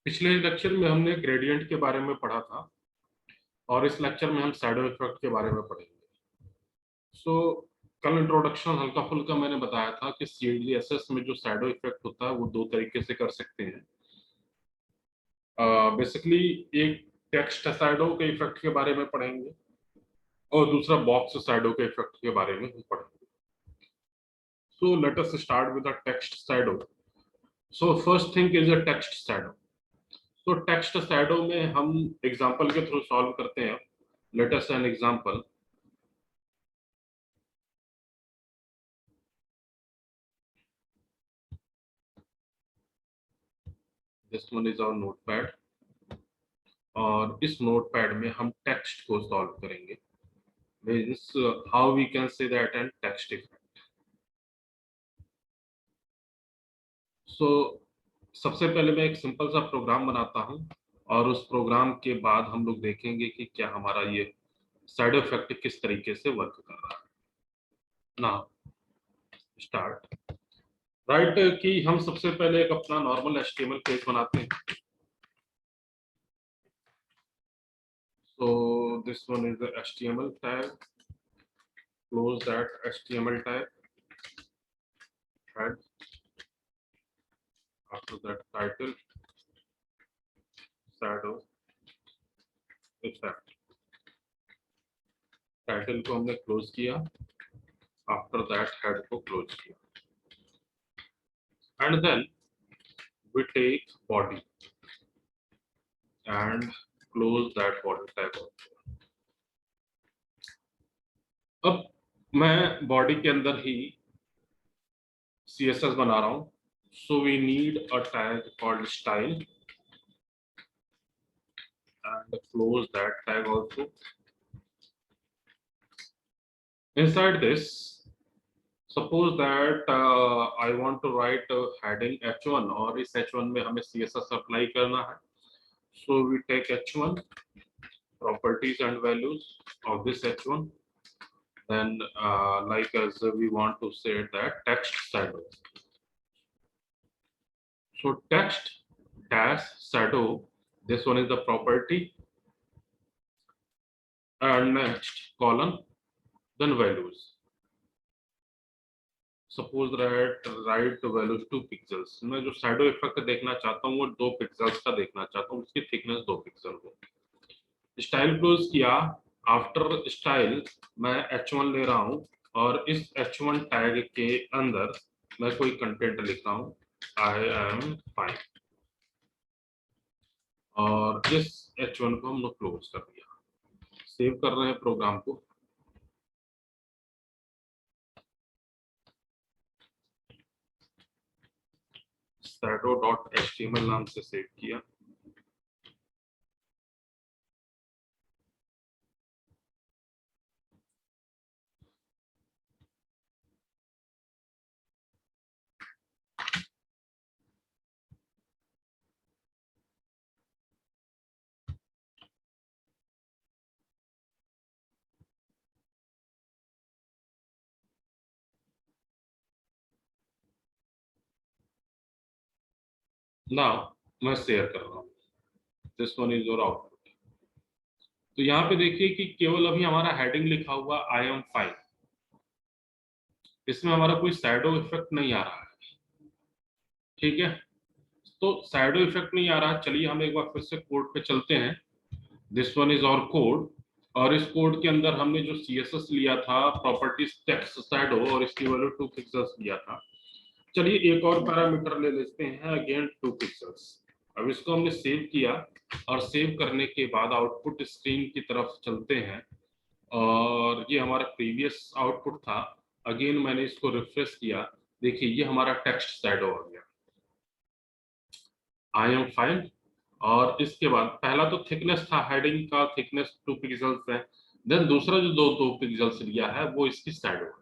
पिछले लेक्चर में हमने ग्रेडियंट के बारे में पढ़ा था और इस लेक्चर में हम शैडो इफेक्ट के बारे में पढ़ेंगे। सो कल इंट्रोडक्शन हल्का फुल्का मैंने बताया था कि सीडीएसएस में जो शैडो इफेक्ट होता है वो दो तरीके से कर सकते हैं। बेसिकली एक टेक्स्ट शैडो के इफेक्ट के बारे में पढ़ेंगे और दूसरा बॉक्स शैडो के इफेक्ट के बारे में हम पढ़ेंगे। So let us start with the text shadow. So first thing is a text shadow. तो टेक्स्ट शैडो में हम एग्जांपल के थ्रू सॉल्व करते हैं। Let us an example. This one is our notepad और इस नोटपैड में हम टेक्स्ट को सॉल्व करेंगे। Means how we can say that and text effect. So सबसे पहले मैं एक सिंपल सा प्रोग्राम बनाता हूं और उस प्रोग्राम के बाद हम लोग देखेंगे कि क्या हमारा ये साइड इफेक्ट किस तरीके से वर्क कर रहा है ना। स्टार्ट राइट कि हम सबसे पहले एक अपना नॉर्मल एचटीएमएल पेज बनाते हैं। So this one is the HTML tag, close that HTML tag, add after that title shadow effect। Title को हमने क्लोज किया, आफ्टर दैट हेड को क्लोज किया and then we take body and close that body tag also। अब मैं body के अंदर ही CSS बना रहा हूं। so we need a tag called style and close that tag also। inside this suppose that I want to write a heading h1 और इस h1 में हमें CSS अप्लाई करना है। so we take h1 properties and values of this h1, then like as we want to say that text shadow। so text dash shadow, this one is the property and next column then values। suppose that write values 2 pixels। मैं जो shadow effect देखना चाहता हूँ वो 2 pixels का देखना चाहता हूँ, उसकी थिकनेस 2 पिक्सल हो। स्टाइल क्लोज किया, आफ्टर स्टाइल मैं h1 ले रहा हूँ और इस h1 टैग के अंदर मैं कोई कंटेंट लिख रहा हूँ, आई एम फाइन, और इस h1 को हम लोग क्लोज कर दिया। सेव कर रहे हैं प्रोग्राम को। shadow.html नाम से सेव किया। नाउ मैं शेयर कर रहा हूँ, this one is your output. तो यहाँ पे देखिए कि केवल अभी हमारा हेडिंग लिखा हुआ आई एम फाइन, इसमें हमारा कोई शैडो इफेक्ट नहीं आ रहा है। ठीक है, तो शैडो इफेक्ट नहीं आ रहा। चलिए हम एक बार फिर से कोड पे चलते हैं। This one is our code और इस कोड के अंदर हमने जो CSS लिया था प्रॉपर्टीज टेक्स्ट शैडो और इसकी वैल्यू 2 पिक्सल्स लिया था। चलिए एक और पैरामीटर ले लेते हैं, अगेन 2 पिक्सल्स। अब इसको हमने सेव किया और सेव करने के बाद आउटपुट स्क्रीन की तरफ चलते हैं और ये हमारा प्रीवियस आउटपुट था। अगेन मैंने इसको रिफ्रेश किया, देखिए ये हमारा टेक्स्ट शैडो आ गया, आई एम फाइन। और इसके बाद पहला तो थिकनेस था, हेडिंग का थिकनेस 2 पिक्सल्स है। देन दूसरा जो 2 पिक्सल्स लिया है वो इसकी शैडो है।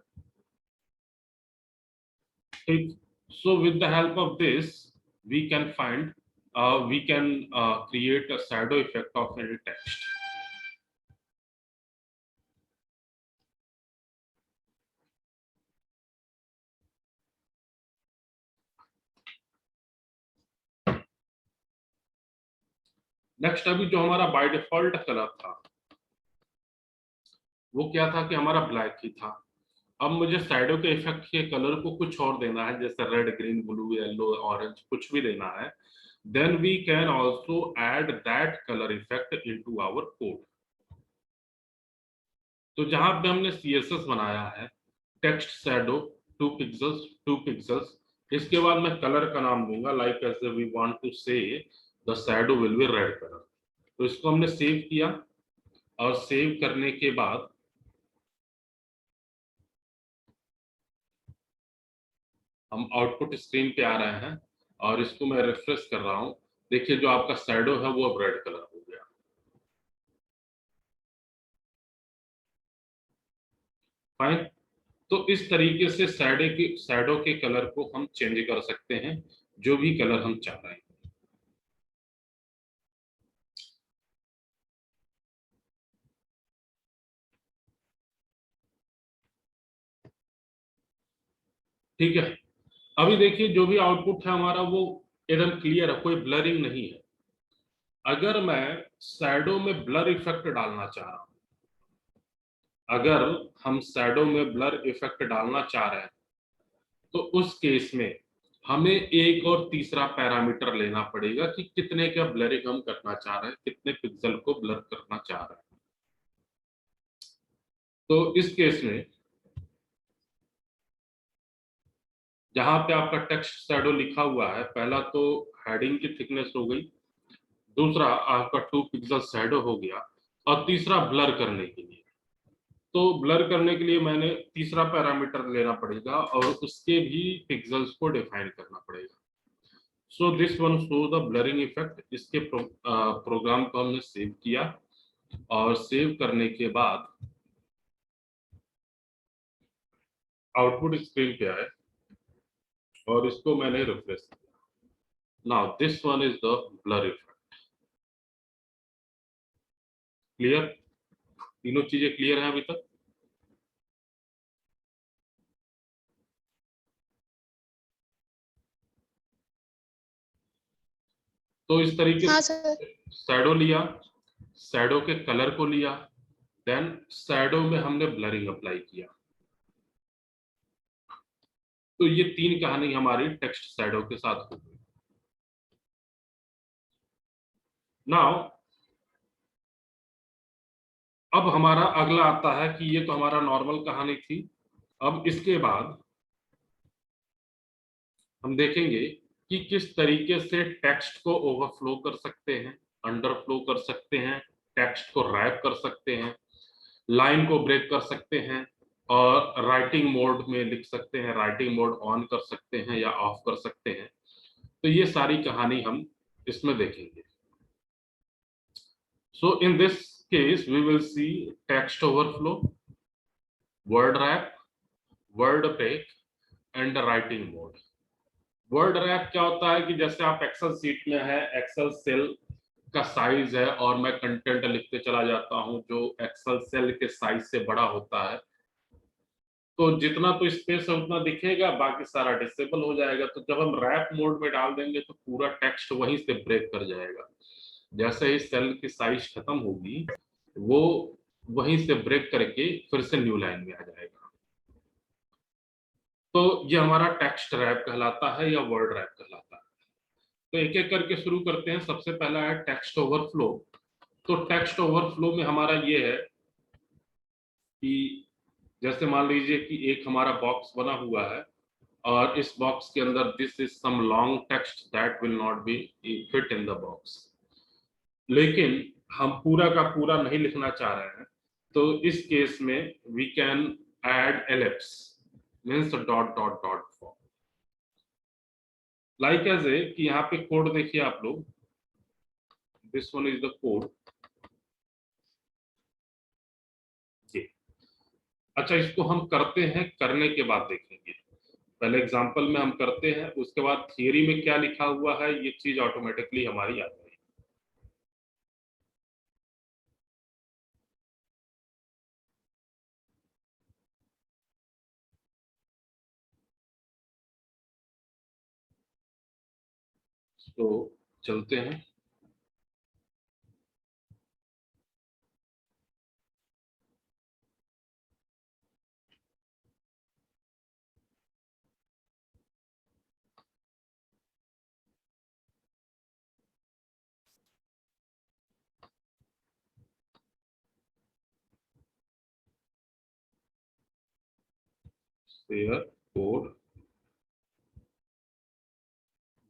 ठीक, so with the help of this we can find, we can create a shadow effect of any text। Next अभी जो हमारा बाय डिफॉल्ट कलर था वो क्या था कि हमारा ब्लैक ही था। अब मुझे साइडो के इफेक्ट के कलर को कुछ और देना है, जैसे red, green, blue, yellow, orange, कुछ भी देना है। Then we can also add that colour effect into our code. तो जहां पे हमने सीएसएस बनाया है, टेक्स्ट शैडो 2 पिक्सल्स 2 पिक्सल्स, इसके बाद मैं कलर का नाम दूंगा like as we want to say the shadow will be red colour. तो इसको हमने सेव किया, और सेव करने के बाद हम आउटपुट स्क्रीन पे आ रहे हैं, और इसको मैं रिफ्रेश कर रहा हूं। देखिए जो आपका शैडो है वो अब रेड कलर हो गया। फाइन। तो इस तरीके से शैडो के कलर को हम चेंज कर सकते हैं, जो भी कलर हम चाह रहे हैं। ठीक है। अभी देखिए जो भी आउटपुट है हमारा वो एकदम क्लियर है, कोई ब्लरिंग नहीं है। अगर मैं शैडो में ब्लर इफेक्ट डालना चाह रहा हूं, अगर हम शैडो में ब्लर इफेक्ट डालना चाह रहे हैं, तो उस केस में हमें एक और तीसरा पैरामीटर लेना पड़ेगा कि कितने का ब्लरिंग हम करना चाह रहे हैं, कितने पिक्सल को ब्लर करना चाह रहे हैं। तो इस केस में जहां पे आपका टेक्स्ट शैडो लिखा हुआ है, पहला तो हेडिंग की थिकनेस हो गई, दूसरा आपका 2 पिक्सल शैडो हो गया, और तीसरा ब्लर करने के लिए, तो ब्लर करने के लिए मैंने तीसरा पैरामीटर लेना पड़ेगा और उसके भी पिक्सल्स को डिफाइन करना पड़ेगा। सो this one show the blurring effect. इसके प्रोग्राम को हमने सेव किया, और सेव करने के बाद आउटपुट स्क्रीन पे आए, और इसको मैंने रिफ्रेश किया। Now this one is the blur effect. Clear? तीनों चीजें क्लियर हैं अभी तक? तो इस तरीके हाँ से सर। शैडो लिया, शैडो के कलर को लिया, देन शैडो में हमने ब्लरिंग अप्लाई किया। तो ये तीन कहानी हमारी टेक्स्ट शैडो के साथ हो गई। नाउ अब हमारा अगला आता है कि ये तो हमारा नॉर्मल कहानी थी। अब इसके बाद हम देखेंगे कि किस तरीके से टेक्स्ट को ओवरफ्लो कर सकते हैं, अंडरफ्लो कर सकते हैं, टेक्स्ट को रैप कर सकते हैं, लाइन को ब्रेक कर सकते हैं, और राइटिंग मोड में लिख सकते हैं, राइटिंग मोड ऑन कर सकते हैं या ऑफ कर सकते हैं। तो ये सारी कहानी हम इसमें देखेंगे। So in this case we will see text overflow, word wrap, word break, and writing mode. Word wrap क्या होता है कि जैसे आप एक्सेल सीट में है, एक्सेल सेल का साइज है, और मैं कंटेंट लिखते चला जाता हूं जो एक्सेल सेल के साइज से बड़ा होता है, तो जितना तो स्पेस है उतना दिखेगा, बाकी सारा डिसेबल हो जाएगा। तो जब हम रैप मोड में डाल देंगे तो पूरा टेक्स्ट वहीं से ब्रेक कर जाएगा। जैसे ही सेल की साइज खत्म होगी, वो वहीं से ब्रेक करके फिर से न्यू लाइन में आ जाएगा। तो ये हमारा टेक्स्ट रैप कहलाता है या वर्ड रैप कहलाता है। तो एक एक करके शुरू करते हैं। सबसे पहला है टेक्स्ट ओवरफ्लो। तो टेक्स्ट ओवरफ्लो में हमारा ये है कि जैसे मान लीजिए कि एक हमारा बॉक्स बना हुआ है, और इस बॉक्स के अंदर this is some long text that will not be fit in the box, लेकिन हम पूरा का पूरा नहीं लिखना चाह रहे हैं। तो इस केस में we can add ellipse, means dot dot dot form, like as a कि यहाँ पे कोड देखिए आप लोग, this one is the code. ये अच्छा, इसको हम करते हैं, करने के बाद देखेंगे। पहले एग्जांपल में हम करते हैं, उसके बाद थियरी में क्या लिखा हुआ है ये चीज ऑटोमेटिकली हमारी आ जाएगी। तो चलते हैं। where code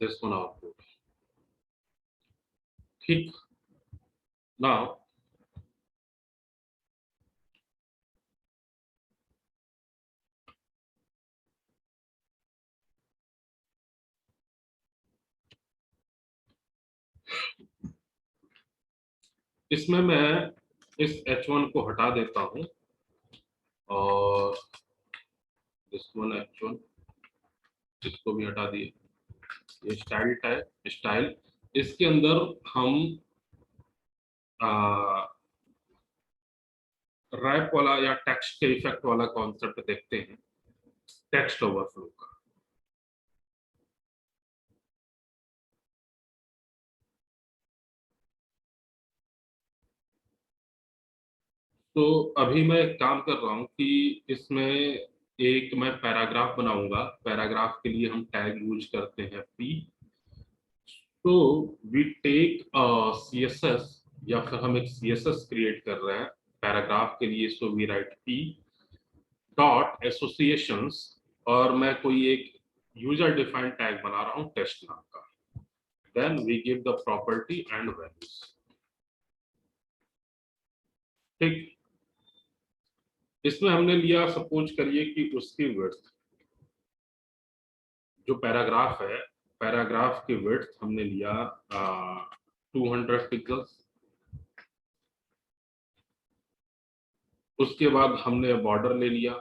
this one output. ठीक, now इसमें मैं इस h1 को हटा देता हूं और दिस वन h1 इसको भी हटा दिए। ये स्टाइल टाइप स्टाइल, इसके अंदर हम रैप वाला या टेक्स्ट के इफेक्ट वाला कॉन्सेप्ट देखते हैं, टेक्स्ट ओवरफ्लो का। तो अभी मैं एक काम कर रहा हूं कि इसमें एक मैं पैराग्राफ बनाऊंगा। पैराग्राफ के लिए हम टैग यूज करते हैं p। तो वी टेक css, या फिर हम एक css क्रिएट कर रहे हैं पैराग्राफ के लिए, so we write p dot associations, और मैं कोई एक यूजर डिफाइंड टैग बना रहा हूं टेस्ट नाम का। Then we give the property and values. ठीक, इसमें हमने लिया, सपोज करिए कि उसकी विड्थ, जो पैराग्राफ है, पैराग्राफ की विड्थ हमने लिया 200 पिक्सल्स। उसके बाद हमने बॉर्डर ले लिया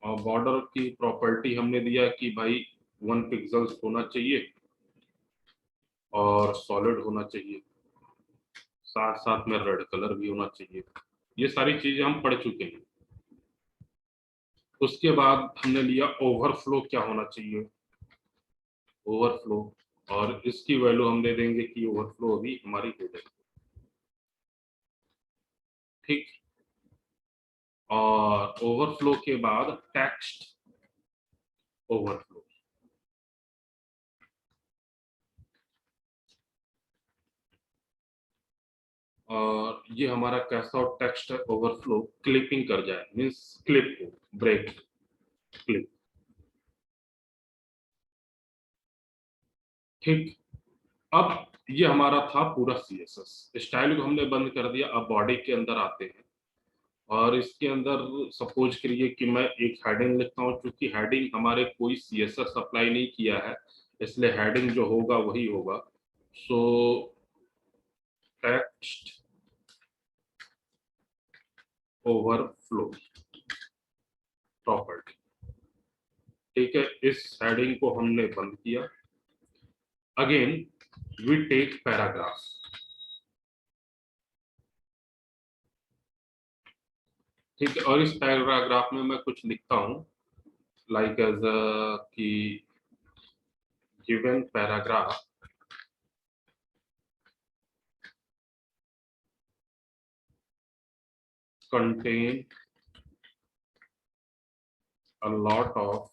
और बॉर्डर की प्रॉपर्टी हमने दिया कि भाई 1 पिक्सल्स होना चाहिए और सॉलिड होना चाहिए, साथ साथ में रेड कलर भी होना चाहिए। ये सारी चीजें हम पढ़ चुके हैं। उसके बाद हमने लिया ओवरफ्लो क्या होना चाहिए, ओवरफ्लो, और इसकी वैल्यू हम दे देंगे कि ओवरफ्लो अभी हमारी हो जाएगी। ठीक, और ओवरफ्लो के बाद टेक्स्ट ओवरफ्लो। और ये हमारा कैसा टेक्स्ट ओवरफ्लो क्लिपिंग कर जाए, मींस क्लिप को ब्रेक क्लिप। ठीक, अब ये हमारा था पूरा सीएसएस। स्टाइल को हमने बंद कर दिया। अब बॉडी के अंदर आते हैं और इसके अंदर सपोज करिए कि मैं एक हेडिंग लिखता हूँ। क्योंकि हेडिंग हमारे कोई सीएसएस अप्लाई नहीं किया है, इसलिए हेडिंग जो होगा वही होगा। So text overflow property. ठीक है, इस हेडिंग को हमने बंद किया। Again we take paragraph. ठीक है, और इस पैराग्राफ में मैं कुछ लिखता हूं लाइक एज कि given paragraph contain a lot of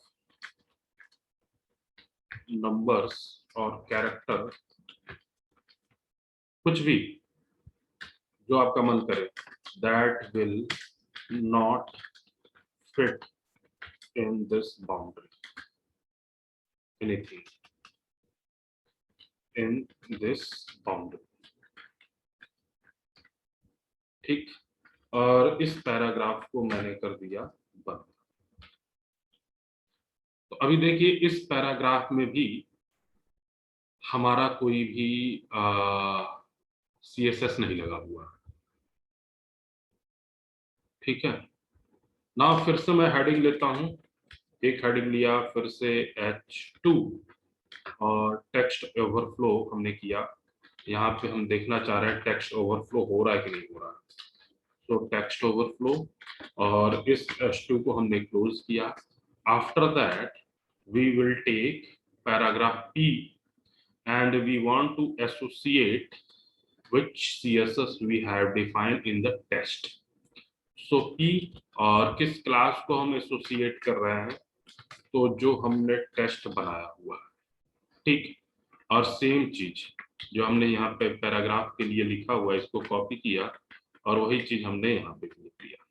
numbers और कैरेक्टर, कुछ भी जो आपका मन करे, that will not fit in this boundary, anything in this boundary। ठीक, और इस पैराग्राफ को मैंने कर दिया बंद। तो अभी देखिए इस पैराग्राफ में भी हमारा कोई भी सीएसएस नहीं लगा हुआ। ठीक है ना, फिर से मैं हेडिंग लेता हूं। एक हेडिंग लिया, फिर से H2 और टेक्स्ट ओवरफ्लो हमने किया। यहाँ पे हम देखना चाह रहे हैं टेक्स्ट ओवरफ्लो हो रहा है कि नहीं हो रहा है। तो टेक्स्ट ओवरफ्लो, और इस H2 को हमने क्लोज किया। After that we will take paragraph P and we want to associate which CSS we have defined in the test। So P, और किस क्लास को हम एसोसिएट कर रहे हैं, तो जो हमने टेस्ट बनाया हुआ है। ठीक, और सेम चीज जो हमने यहाँ पे पैराग्राफ के लिए लिखा हुआ है, इसको कॉपी किया और वही चीज हमने यहाँ पे लिख लिया।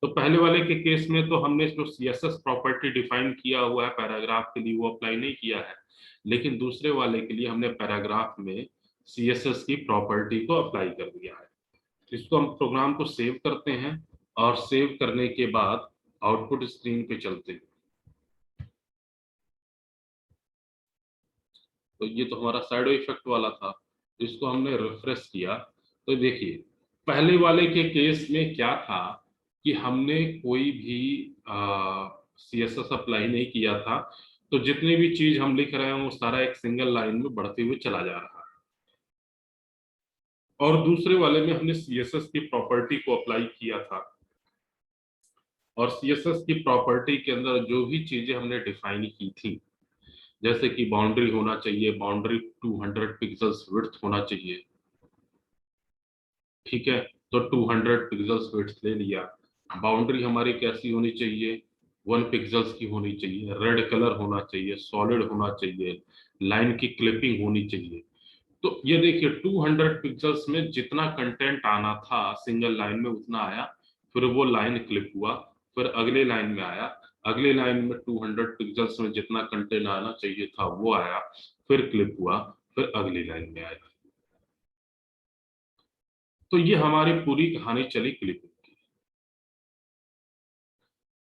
तो पहले वाले के केस में तो हमने जो सीएसएस प्रॉपर्टी डिफाइन किया हुआ है पैराग्राफ के लिए वो अप्लाई नहीं किया है, लेकिन दूसरे वाले के लिए हमने पैराग्राफ में सीएसएस की प्रॉपर्टी को अप्लाई कर दिया है। इसको हम प्रोग्राम को सेव करते हैं और सेव करने के बाद आउटपुट स्क्रीन पे चलते हैं। तो ये तो हमारा शैडो इफेक्ट वाला था, इसको हमने रिफ्रेश किया तो देखिए पहले वाले के केस में क्या था कि हमने कोई भी सीएसएस अप्लाई नहीं किया था, तो जितनी भी चीज हम लिख रहे हैं वो सारा एक सिंगल लाइन में बढ़ते हुए चला जा रहा है। और दूसरे वाले में हमने सीएसएस की प्रॉपर्टी को अप्लाई किया था, और सीएसएस की प्रॉपर्टी के अंदर जो भी चीजें हमने डिफाइन की थी, जैसे कि बाउंड्री होना चाहिए, बाउंड्री 200 पिक्सल्स विड्थ होना चाहिए, ठीक है, तो 200 पिक्सल्स विड्थ ले लिया। बाउंड्री हमारी कैसी होनी चाहिए, 1 पिक्सल्स की होनी चाहिए, रेड कलर होना चाहिए, सॉलिड होना चाहिए, लाइन की क्लिपिंग होनी चाहिए। तो ये देखिए 200 पिक्सल्स में जितना कंटेंट आना था सिंगल लाइन में उतना आया, फिर वो लाइन क्लिप हुआ, फिर अगले लाइन में आया, अगले लाइन में 200 पिक्सल्स में जितना कंटेंट आना चाहिए था वो आया, फिर क्लिप हुआ, फिर अगली लाइन में आया। तो ये हमारी पूरी कहानी चली क्लिपिंग की।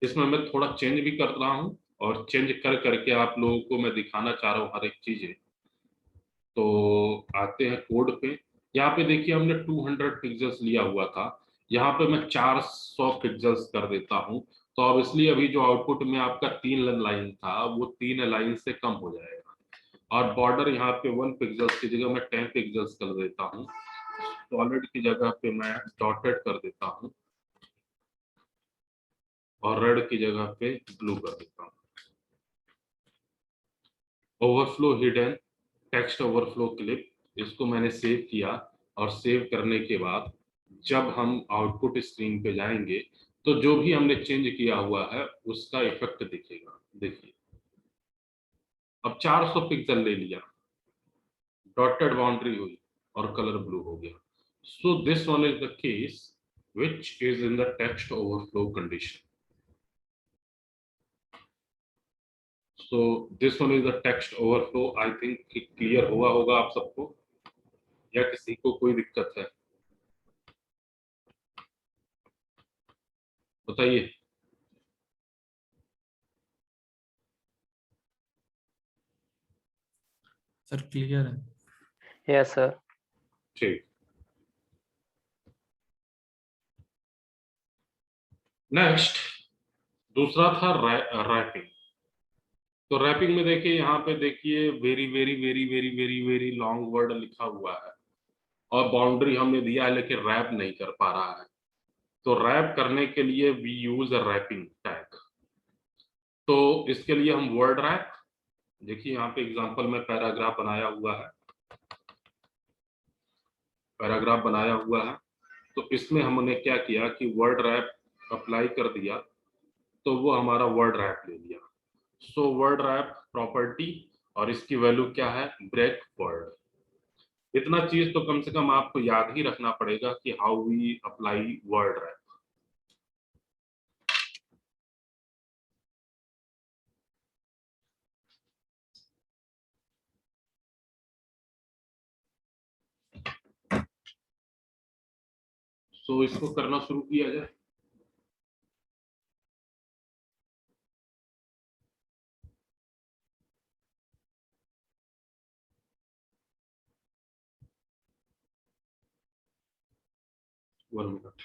इसमें मैं थोड़ा चेंज भी कर रहा हूँ, और चेंज कर करके आप लोगों को मैं दिखाना चाह रहा हूँ हर एक चीजें। तो आते हैं कोड पे। यहाँ पे देखिए हमने 200 पिक्सल्स लिया हुआ था, यहाँ पे मैं 400 पिक्सल्स कर देता हूँ। तो अब इसलिए अभी जो आउटपुट में आपका 3 लाइन था वो 3 लाइन से कम हो जाएगा। और बॉर्डर यहाँ पे 1 पिक्सल्स की जगह मैं 10 पिक्सल्स कर देता हूँ, सॉलिड की जगह पे मैं डॉटेड कर देता हूँ, और रेड की जगह पे ब्लू कर देता हूँ। Overflow hidden text overflow clip, इसको मैंने सेव किया, और सेव करने के बाद जब हम आउटपुट स्क्रीन पे जाएंगे तो जो भी हमने चेंज किया हुआ है उसका इफेक्ट दिखेगा। देखिए अब 400 पिक्सल ले लिया, डॉटेड बाउंड्री हुई, और कलर ब्लू हो गया। सो this one is the case which is in the text overflow condition. So this one is the text overflow. I think clear हुआ होगा आप सबको, या किसी को कोई दिक्कत है बताइए। सर क्लियर है। Yes sir. ठीक, नेक्स्ट दूसरा था रैपिंग। तो रैपिंग में देखिए यहाँ पे देखिए very very very very very very long word लिखा हुआ है, और बाउंड्री हमने दिया है लेकिन रैप नहीं कर पा रहा है। तो रैप करने के लिए we use a wrapping tag. तो इसके लिए हम वर्ड रैप, देखिए यहाँ पे एग्जांपल में पैराग्राफ बनाया हुआ है, पैराग्राफ बनाया हुआ है। तो इसमें हमने क्या किया कि वर्ड रैप अप्लाई कर दिया, तो वो हमारा वर्ड रैप ले लिया। सो वर्ड रैप प्रॉपर्टी, और इसकी वैल्यू क्या है, ब्रेक वर्ड। इतना चीज तो कम से कम आपको याद ही रखना पड़ेगा कि how we apply word wrap. So इसको करना शुरू किया जाए। One minute.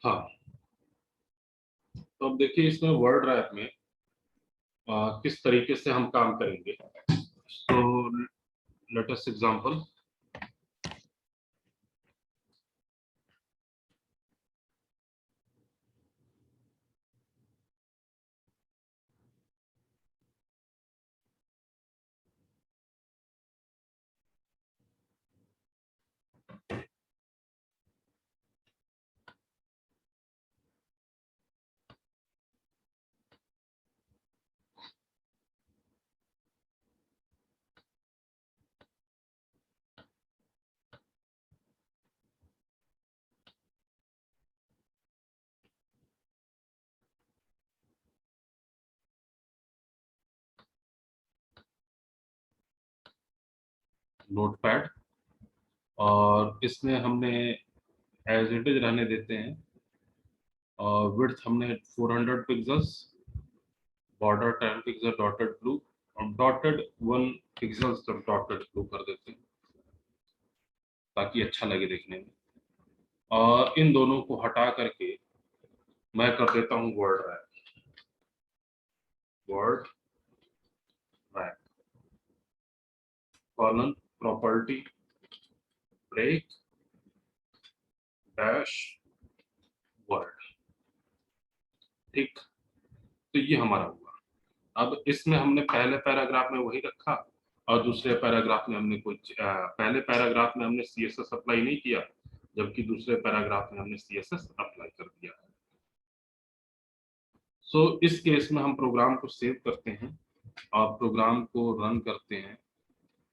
हाँ, तो अब देखिए इसमें वर्ड रैप में किस तरीके से हम काम करेंगे। तो लेट अस एग्जांपल, नोटपैड, और इसमें हमने एज इट इज रहने देते हैं, और विड्थ हमने 400 pixels, border 10 pixel dotted blue, और डॉटेड 1 पिक्सल्स तक डॉटेड ब्लू कर देते हैं ताकि अच्छा लगे देखने में। और इन दोनों को हटा करके मैं कर देता हूँ word wrap. Word wrap colon property break dash word. ठीक, तो ये हमारा हुआ। अब इसमें हमने पहले पैराग्राफ में वही रखा, और दूसरे पैराग्राफ में हमने कुछ पहले पैराग्राफ में हमने सीएसएस अप्लाई नहीं किया, जबकि दूसरे पैराग्राफ में हमने सीएसएस अप्लाई कर दिया। सो इस केस में हम प्रोग्राम को सेव करते हैं और प्रोग्राम को रन करते हैं।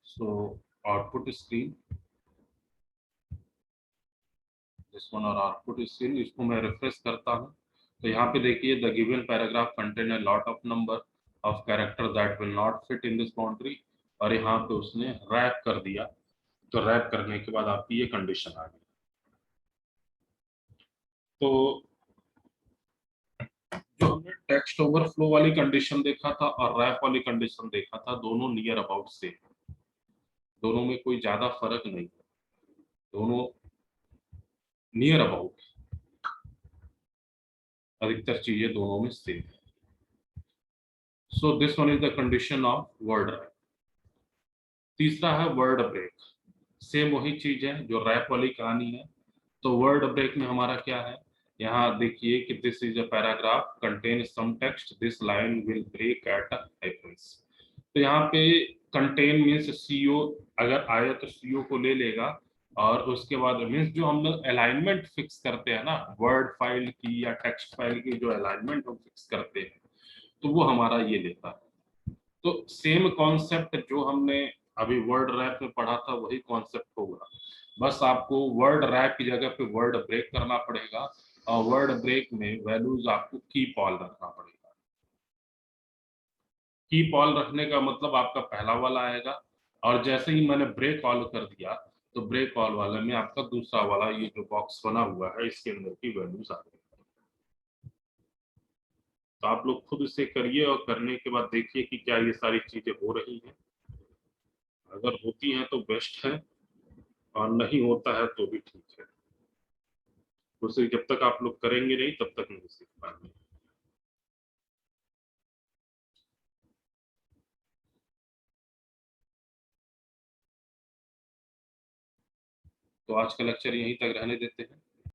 So output screen, this one, और आउटपुट स्क्रीन, इसको मैं रिफ्रेश करता हूँ तो यहाँ पे देखिए the given paragraph contain a lot of number of character that will not fit in this boundary, और यहाँ पे उसने रैप कर दिया। तो रैप करने के बाद आपकी ये कंडीशन आ गई। तो जो हमने टेक्स्ट ओवरफ्लो वाली कंडीशन देखा था और रैप वाली कंडीशन देखा था, दोनों नियर अबाउट सेम, दोनों में कोई ज्यादा फर्क नहीं है, दोनों नियर अबाउट, अधिकतर चीजें दोनों में सेम है। सो this one is the condition of word rap. तीसरा है वर्ड ब्रेक। सेम वही चीज है जो रैप वाली कहानी है। तो वर्ड ब्रेक में हमारा क्या है, यहाँ देखिए कि this is a paragraph contain some text, this line will break at hyphens. तो यहाँ पे कंटेन मीन्स सीओ, अगर आया तो सीओ को ले लेगा, और उसके बाद मीन्स जो हम लोग अलाइनमेंट फिक्स करते हैं ना, वर्ड फाइल की या टेक्स्ट फाइल की जो अलाइनमेंट हम फिक्स करते हैं, तो वो हमारा ये लेता है। तो सेम कॉन्सेप्ट जो हमने अभी वर्ड रैप में पढ़ा था वही कॉन्सेप्ट होगा, बस आपको वर्ड रैप की जगह पे वर्ड ब्रेक करना पड़ेगा, और वर्ड ब्रेक में वैल्यूज आपको कीप ऑल रखना पड़ेगा। कीप ऑल रखने का मतलब आपका पहला वाला आएगा, और जैसे ही मैंने ब्रेक ऑल कर दिया तो ब्रेक ऑल वाले में आपका दूसरा वाला ये जो बॉक्स बना हुआ है इसके अंदर की वैल्यूज आ गई। तो आप लोग खुद इसे करिए, और करने के बाद देखिए कि क्या ये सारी चीजें हो रही हैं। अगर होती हैं तो बेस्ट है, और नहीं होता है तो भी ठीक है। उसे जब तक आप लोग करेंगे नहीं तब तक नहीं सीख पाएंगे। तो आज का लेक्चर यहीं तक रहने देते हैं।